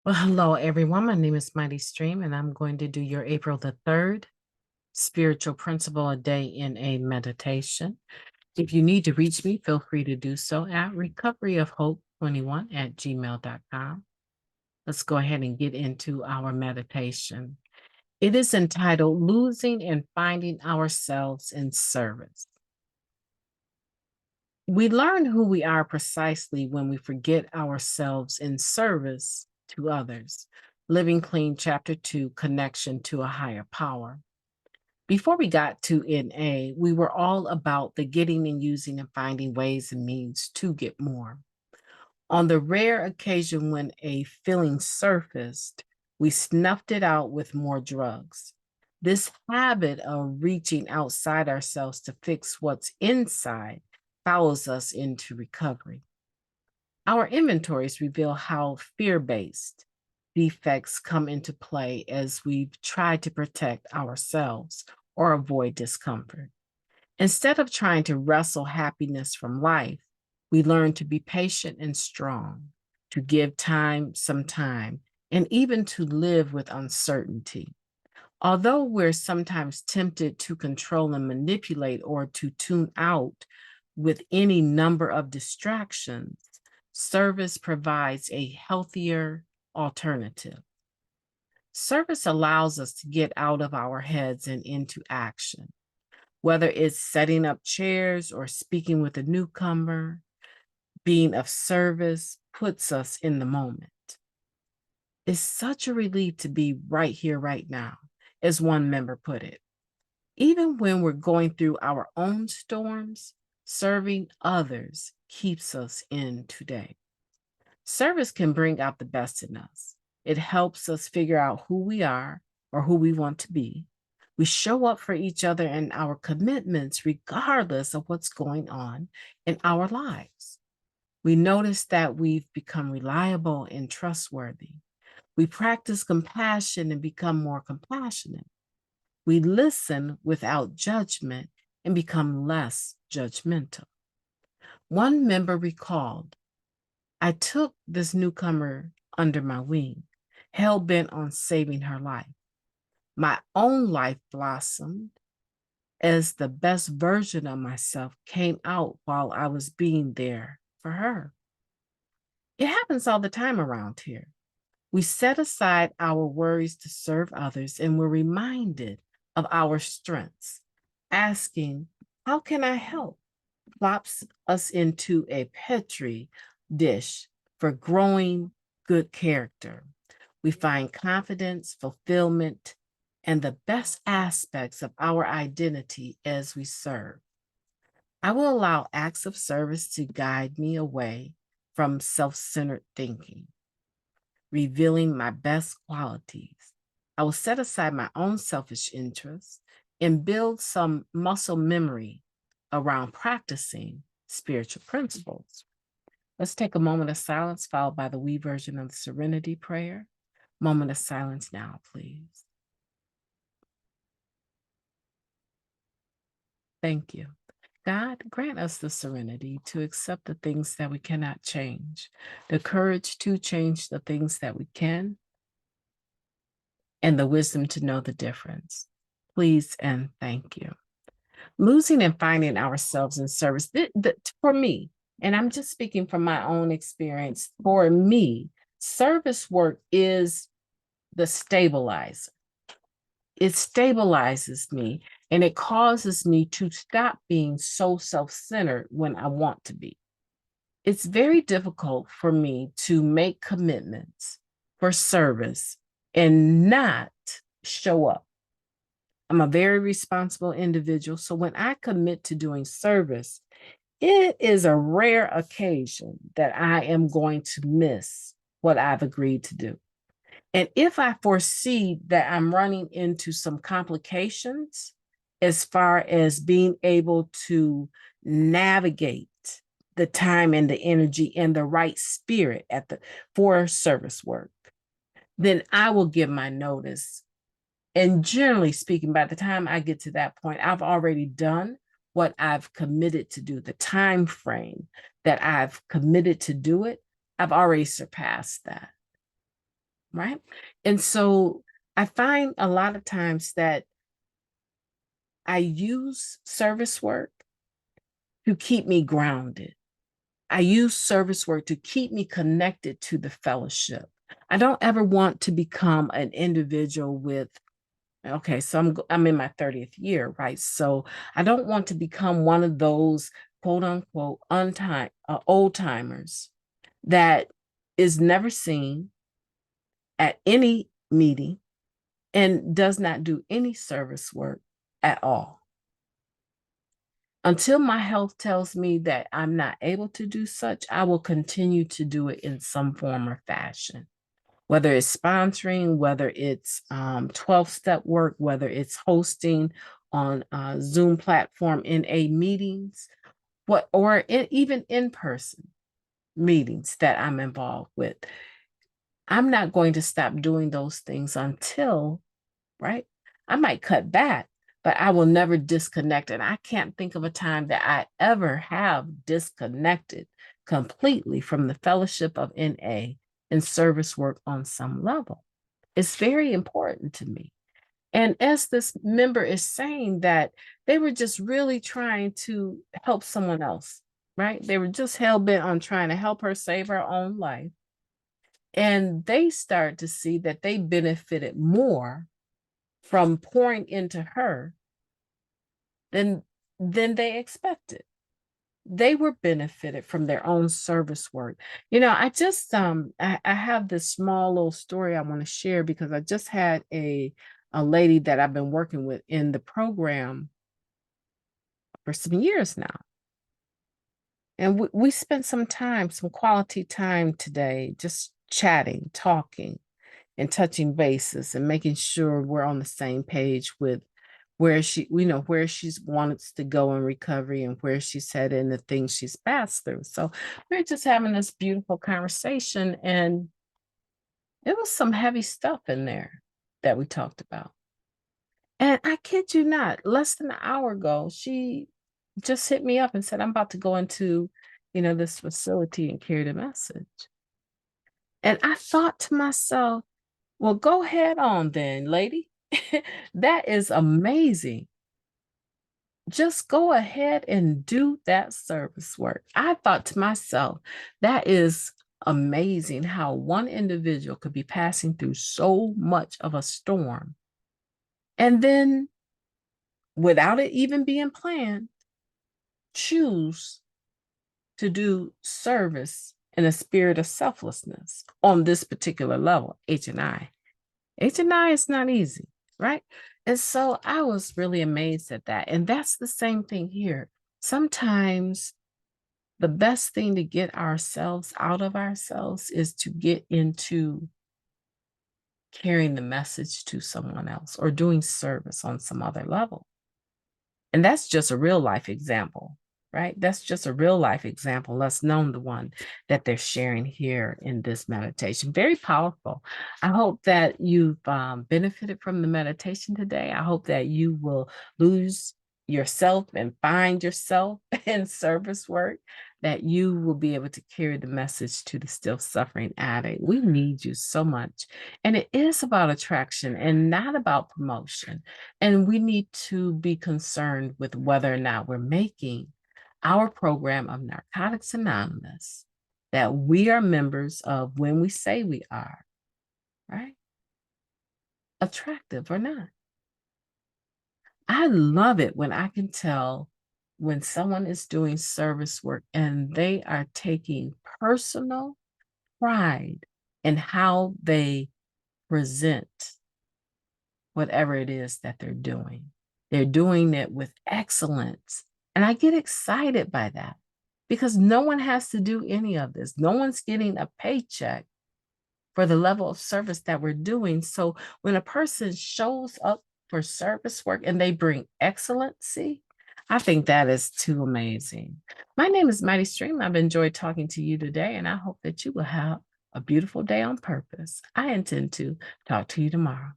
Well, hello, everyone. My name is MightyStream, and I'm going to do your April the 3rd spiritual principle a day in a meditation. If you need to reach me, feel free to do so at recoveryofhope21@gmail.com. Let's go ahead and get into our meditation. It is entitled Losing and Finding Ourselves in Service. We learn who we are precisely when we forget ourselves in service to others. Living Clean, Chapter 2, Connection to a Higher Power. Before we got to NA, we were all about the getting and using and finding ways and means to get more. On the rare occasion when a feeling surfaced, we snuffed it out with more drugs. This habit of reaching outside ourselves to fix what's inside follows us into recovery. Our inventories reveal how fear-based defects come into play as we've tried to protect ourselves or avoid discomfort. Instead of trying to wrestle happiness from life, we learn to be patient and strong, to give time some time, and even to live with uncertainty. Although we're sometimes tempted to control and manipulate or to tune out with any number of distractions, service provides a healthier alternative. Service allows us to get out of our heads and into action, whether it's setting up chairs or speaking with a newcomer. Being of service puts us in the moment. It's such a relief to be right here, right now, as one member put it. Even when we're going through our own storms, serving others keeps us in today. Service can bring out the best in us. It helps us figure out who we are or who we want to be. We show up for each other and our commitments regardless of what's going on in our lives. We notice that we've become reliable and trustworthy. We practice compassion and become more compassionate. We listen without judgment and become less judgmental. One member recalled, I took this newcomer under my wing, hell-bent on saving her life. My own life blossomed as the best version of myself came out while I was being there for her. It happens all the time around here. We set aside our worries to serve others, and we're reminded of our strengths. Asking, how can I help? Plops us into a petri dish for growing good character. We find confidence, fulfillment, and the best aspects of our identity as we serve. I will allow acts of service to guide me away from self-centered thinking, revealing my best qualities. I will set aside my own selfish interests and build some muscle memory around practicing spiritual principles. Let's take a moment of silence followed by the we version of the Serenity Prayer. Moment of silence now, please. Thank you. God, grant us the serenity to accept the things that we cannot change, the courage to change the things that we can, and the wisdom to know the difference. Please and thank you. Losing and finding ourselves in service, for me, and I'm just speaking from my own experience, for me, service work is the stabilizer. It stabilizes me and it causes me to stop being so self-centered when I want to be. It's very difficult for me to make commitments for service and not show up. I'm a very responsible individual. So when I commit to doing service, it is a rare occasion that I am going to miss what I've agreed to do. And if I foresee that I'm running into some complications as far as being able to navigate the time and the energy and the right spirit for service work, then I will give my notice. And generally speaking, by the time I get to that point, I've already done what I've committed to do, the time frame that I've committed to do it, I've already surpassed that. right? And so I find a lot of times that I use service work to keep me grounded. I use service work to keep me connected to the fellowship. I don't ever want to become an individual with, okay, so I'm in my 30th year, right? So I don't want to become one of those quote unquote old timers that is never seen at any meeting and does not do any service work at all. Until my health tells me that I'm not able to do such, I will continue to do it in some form or fashion, whether it's sponsoring, whether it's 12-step work, whether it's hosting on Zoom platform NA meetings, even in-person meetings that I'm involved with. I'm not going to stop doing those things until, right? I might cut back, but I will never disconnect. And I can't think of a time that I ever have disconnected completely from the fellowship of NA and service work on some level. It's very important to me. And as this member is saying that they were just really trying to help someone else, right? They were just hell bent on trying to help her save her own life. And they start to see that they benefited more from pouring into her than they expected. They were benefited from their own service work. I just I have this small little story I want to share because I just had a lady that I've been working with in the program for some years now. And we spent some quality time today, just chatting, talking, and touching bases and making sure we're on the same page with where she's wanted to go in recovery and where she's headed and the things she's passed through. So we're just having this beautiful conversation, and it was some heavy stuff in there that we talked about. And I kid you not, less than an hour ago, she just hit me up and said, I'm about to go into, this facility and carry the message. And I thought to myself, well, go ahead on then, lady. That is amazing. Just go ahead and do that service work. I thought to myself, that is amazing how one individual could be passing through so much of a storm. And then, without it even being planned, choose to do service in a spirit of selflessness on this particular level, H&I. H&I is not easy, right? And so I was really amazed at that. And that's the same thing here. Sometimes the best thing to get ourselves out of ourselves is to get into carrying the message to someone else or doing service on some other level. And that's just a real life example, right? That's just a real life example, less known the one that they're sharing here in this meditation. Very powerful. I hope that you've benefited from the meditation today. I hope that you will lose yourself and find yourself in service work, that you will be able to carry the message to the still suffering addict. We need you so much. And it is about attraction and not about promotion. And we need to be concerned with whether or not we're making our program of Narcotics Anonymous, that we are members of when we say we are, right? Attractive or not. I love it when I can tell when someone is doing service work and they are taking personal pride in how they present whatever it is that they're doing. They're doing it with excellence. And I get excited by that because no one has to do any of this. No one's getting a paycheck for the level of service that we're doing. So when a person shows up for service work and they bring excellency, I think that is too amazing. My name is Mighty Stream. I've enjoyed talking to you today, and I hope that you will have a beautiful day on purpose. I intend to talk to you tomorrow.